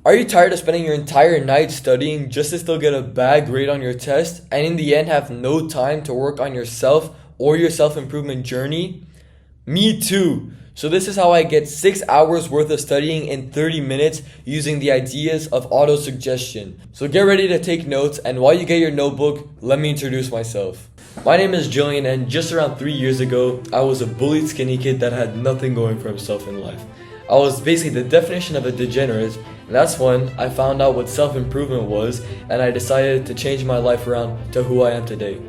Are you tired of spending your entire night studying just to still get a bad grade on your test and in the end have no time to work on yourself or your self-improvement journey? Me too. So this is how I get 6 hours worth of studying in 30 minutes using the ideas of auto-suggestion. So get ready to take notes, and while you get your notebook, let me introduce myself. My name is Jillian, and just around 3 years ago, I was a bullied skinny kid that had nothing going for himself in life. I was basically the definition of a degenerate, and that's when I found out what self-improvement was, and I decided to change my life around to who I am today.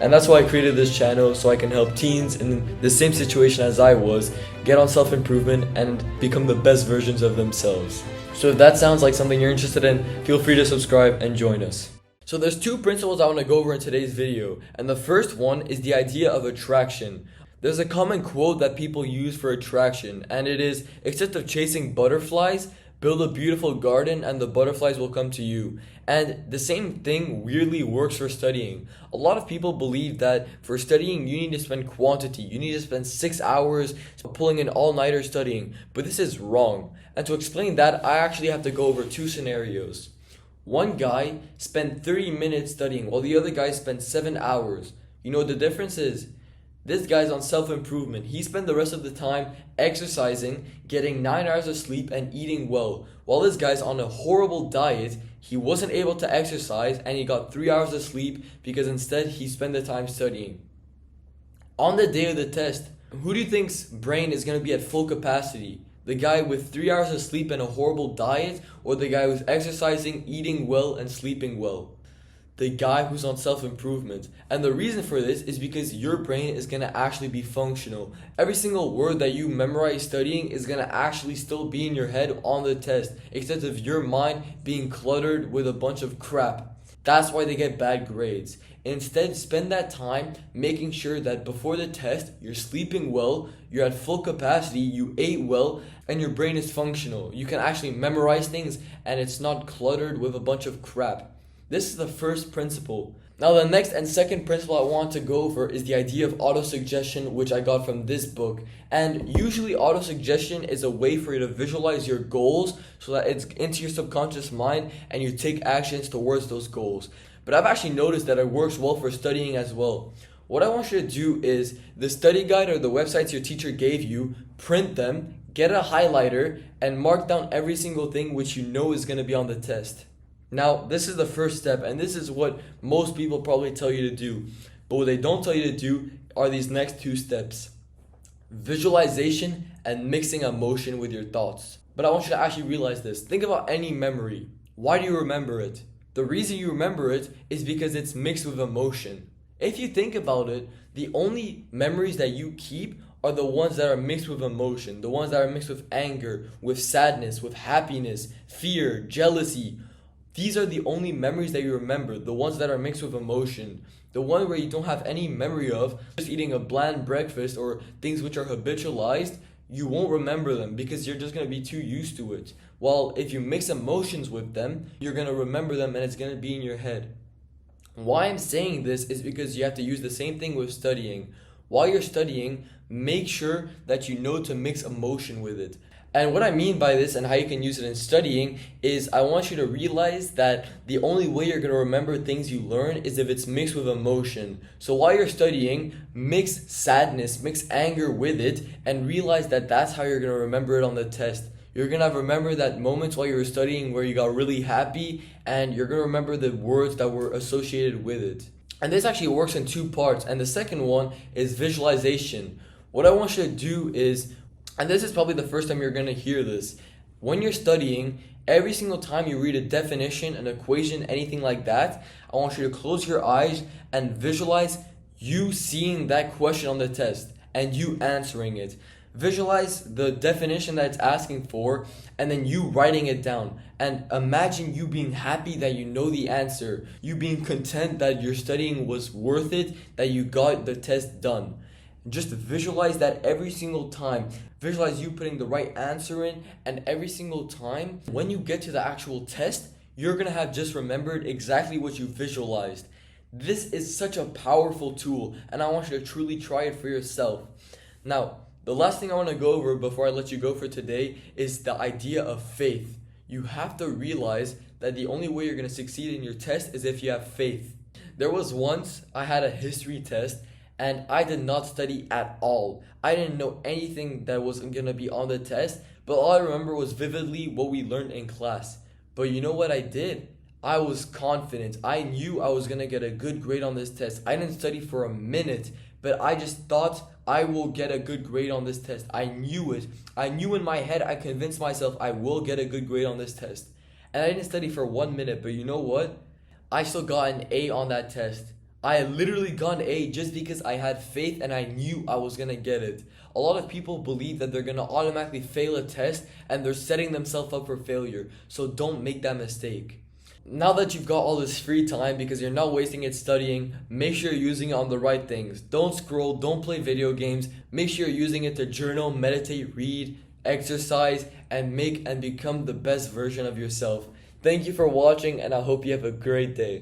And that's why I created this channel, so I can help teens in the same situation as I was get on self-improvement and become the best versions of themselves. So if that sounds like something you're interested in, feel free to subscribe and join us. So there's two principles I want to go over in today's video, and the first one is the idea of attraction. There's a common quote that people use for attraction, and it is, instead of chasing butterflies, build a beautiful garden and the butterflies will come to you. And the same thing weirdly works for studying. A lot of people believe that for studying you need to spend quantity. You need to spend 6 hours pulling an all-nighter studying. But this is wrong. And to explain that, I actually have to go over two scenarios. One guy spent 30 minutes studying while the other guy spent 7 hours. You know what the difference is? This guy's on self-improvement. He spent the rest of the time exercising, getting 9 hours of sleep, and eating well. While this guy's on a horrible diet, he wasn't able to exercise and he got 3 hours of sleep because instead he spent the time studying. On the day of the test, who do you think's brain is going to be at full capacity? The guy with 3 hours of sleep and a horrible diet, or the guy who's exercising, eating well, and sleeping well? The guy who's on self-improvement. And the reason for this is because your brain is going to actually be functional. Every single word that you memorize studying is going to actually still be in your head on the test, except of your mind being cluttered with a bunch of crap. That's why they get bad grades. Instead, spend that time making sure that before the test, you're sleeping well, you're at full capacity, you ate well, and your brain is functional. You can actually memorize things and it's not cluttered with a bunch of crap. This is the first principle. Now the next and second principle I want to go over is the idea of auto-suggestion, which I got from this book. And usually auto-suggestion is a way for you to visualize your goals so that it's into your subconscious mind and you take actions towards those goals. But I've actually noticed that it works well for studying as well. What I want you to do is the study guide or the websites your teacher gave you, print them, get a highlighter, and mark down every single thing which you know is going to be on the test. Now, this is the first step, and this is what most people probably tell you to do. But what they don't tell you to do are these next two steps: visualization and mixing emotion with your thoughts. But I want you to actually realize this. Think about any memory. Why do you remember it? The reason you remember it is because it's mixed with emotion. If you think about it, the only memories that you keep are the ones that are mixed with emotion, the ones that are mixed with anger, with sadness, with happiness, fear, jealousy. These are the only memories that you remember, the ones that are mixed with emotion. The one where you don't have any memory of, just eating a bland breakfast or things which are habitualized, you won't remember them because you're just going to be too used to it. While if you mix emotions with them, you're going to remember them and it's going to be in your head. Why I'm saying this is because you have to use the same thing with studying. While you're studying, make sure that you know to mix emotion with it. And what I mean by this and how you can use it in studying is I want you to realize that the only way you're going to remember things you learn is if it's mixed with emotion. So while you're studying, mix sadness, mix anger with it, and realize that that's how you're going to remember it on the test. You're going to remember that moments while you were studying where you got really happy, and you're going to remember the words that were associated with it. And this actually works in two parts, and the second one is visualization. What I want you to do is, and this is probably the first time you're going to hear this, when you're studying, every single time you read a definition, an equation, anything like that, I want you to close your eyes and visualize you seeing that question on the test and you answering it. Visualize the definition that it's asking for and then you writing it down. And imagine you being happy that you know the answer. You being content that your studying was worth it, that you got the test done. Just visualize that every single time. Visualize you putting the right answer in, and every single time when you get to the actual test, you're going to have just remembered exactly what you visualized. This is such a powerful tool, and I want you to truly try it for yourself. Now, the last thing I want to go over before I let you go for today is the idea of faith. You have to realize that the only way you're going to succeed in your test is if you have faith. There was once I had a history test and I did not study at all. I didn't know anything that was going to be on the test, but all I remember was vividly what we learned in class. But you know what I did? I was confident. I knew I was going to get a good grade on this test. I didn't study for a minute, but I just thought I will get a good grade on this test. I knew it. I knew in my head, I convinced myself I will get a good grade on this test. And I didn't study for 1 minute, but you know what? I still got an A on that test. I literally got an A just because I had faith and I knew I was gonna get it. A lot of people believe that they're gonna automatically fail a test and they're setting themselves up for failure. So don't make that mistake. Now that you've got all this free time because you're not wasting it studying, make sure you're using it on the right things. Don't scroll, don't play video games. Make sure you're using it to journal, meditate, read, exercise, and make and become the best version of yourself. Thank you for watching, and I hope you have a great day.